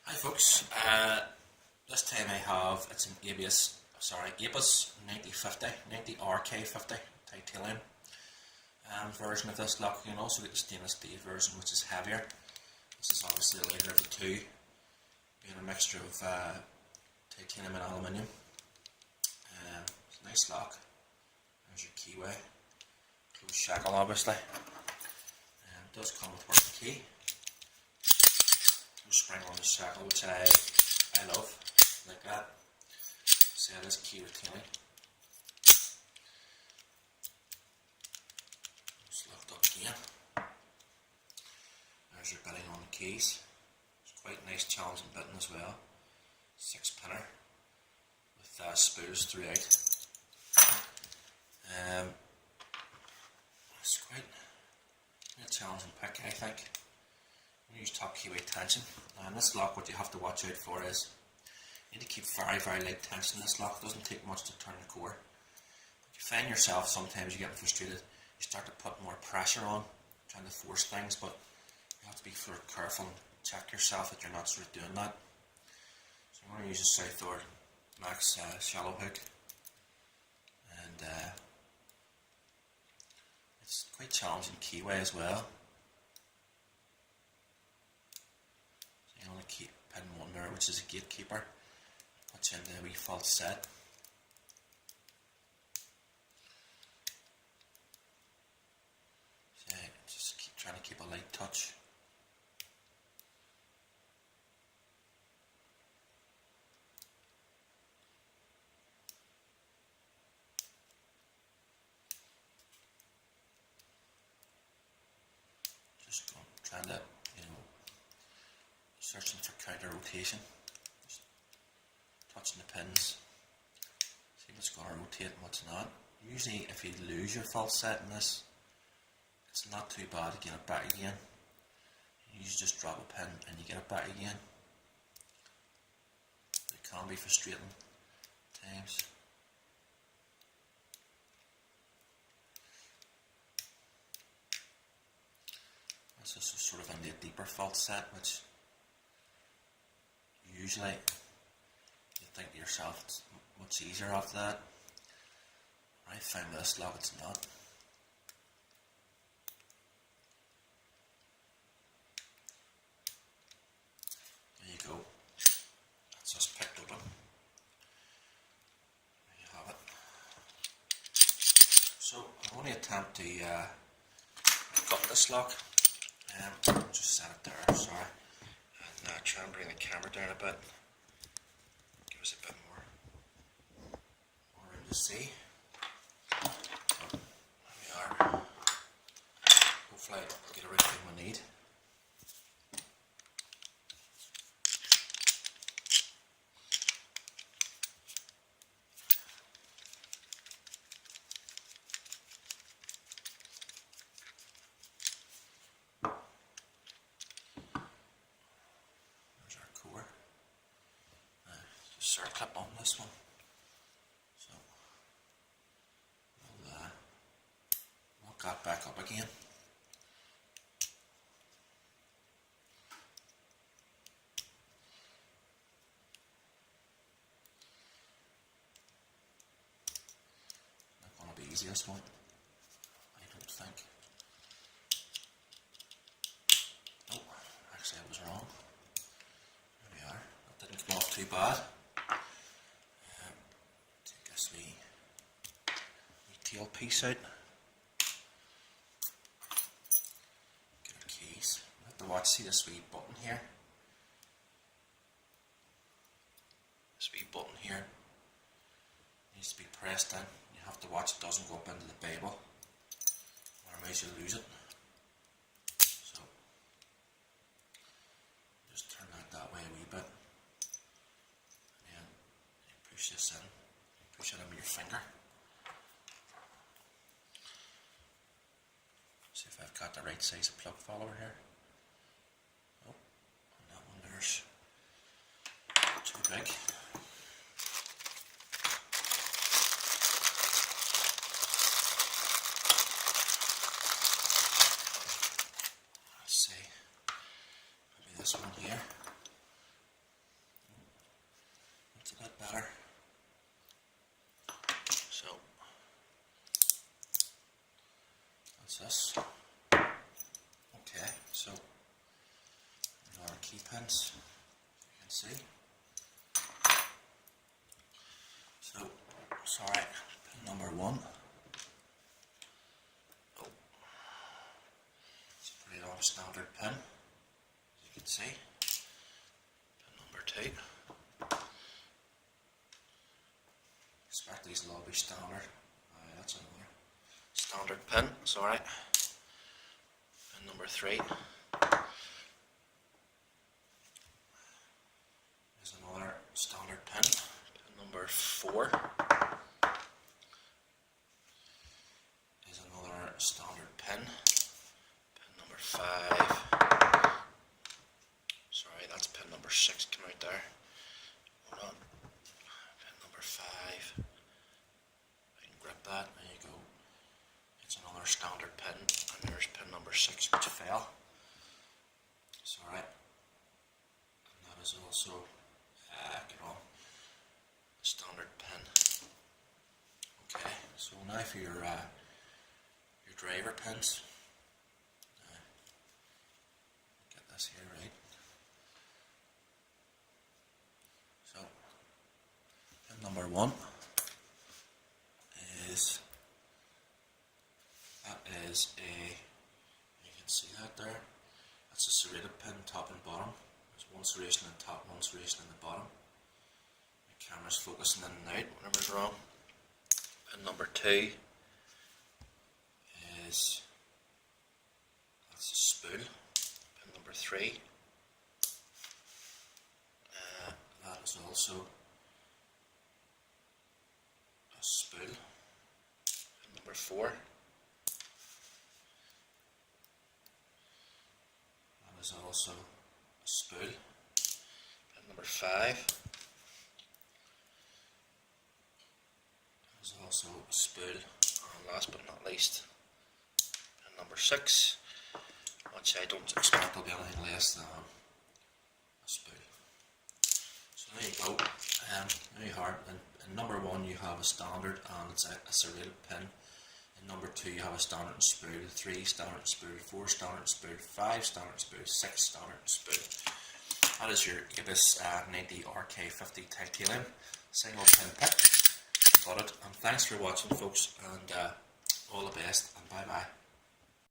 Hi folks, this time I have, it's an ABS 90RK50 Titalium version of this lock. You can also get the stainless steel version, which is heavier. This is obviously the lighter of the two, being a mixture of titanium and aluminium. It's a nice lock. There's your keyway, closed shackle obviously. It does come with working key. Spring on the shackle, which I love, like that. See how this key retaining. It's locked up again. There's your bitting on the keys. It's quite nice, challenging bitting as well. 6-pinner with spools throughout. It's quite a challenging pick, I think. Use top keyway tension, and this lock, what you have to watch out for is you need to keep very light tension in this lock. It doesn't take much to turn the core, but you find yourself sometimes you get frustrated, you start to put more pressure on, trying to force things, but you have to be sort of careful and check yourself that you're not sort of doing that. So I'm going to use a Southward Max shallow hook, and it's quite challenging keyway as well. You only keep pin one there, which is a gatekeeper, puts in the wee false set. So just keep trying to keep a light touch. Just trying to, searching for counter rotation, just touching the pins, see what's going to rotate and what's not. Usually if you lose your false set in this, it's not too bad to get it back again. You usually just drop a pin and you get it back again. It can be frustrating at times. This is sort of into a deeper false set, which usually you think to yourself it's much easier after that. I find this lock it's not. There you go. That's just picked open. There you have it. So I'm going to attempt to cut this lock. Just set it there, sorry. Now try and bring the camera down a bit. Give us a bit more room to see. So, there we are. Hopefully I'll get everything we need. Clip on this one, so we'll lock that back up again. Not going to be easy, this one, I don't think. Oh, actually I was wrong. There we are. That didn't come off too bad. Tail piece out. Get our keys. We have to watch, see this wee button here. This wee button here needs to be pressed in. You have to watch it doesn't go up into the Bible, otherwise you'll lose it. So just turn that way a wee bit, and then you push this in. Push it in with your finger. See if I've got the right size of plug follower here. Oh, and that one there's too big. Let's see, maybe this one here. better. So that's this. Okay, so our key pins, you can see. So, sorry, pin number 1. Oh, it's a pretty long standard pin, as you can see. Pin number 2. Expect these will all be standard. That's another standard pin, it's alright. Pin number 3. Is another standard pin. Pin number 4 is another standard pin. Pin number 5. Sorry, that's pin number 6 come out there. Hold on. Pin number 5. I can grip that. There you go. It's another standard pin, and there's pin number 6 which fell. It's alright. And that is also get on standard pin. Okay, so now for your driver pins. Get this here right. So pin number 1 is you can see that there. That's a serrated pin, top and bottom. There's one serration in the top, one serration in the bottom. The camera's focusing in and out whenever's wrong. Pin number 2 is that's a spool. Pin number 3. That is also a spool. Pin number 4. That is also a spool. Pin number 5 is also a spool. And last but not least, pin number 6, which I don't expect will be anything less than a spool. So there you go. There you are. In number 1 you have a standard and it's a serrated pin. In number 2 you have a standard and spool, 3 standard and spool, 4 standard and spool, 5 standard and spool, 6 standard and spool. That is your Ibis 90RK 50 Titalium single pin pick. Got it. And thanks for watching, folks, and all the best, and bye bye.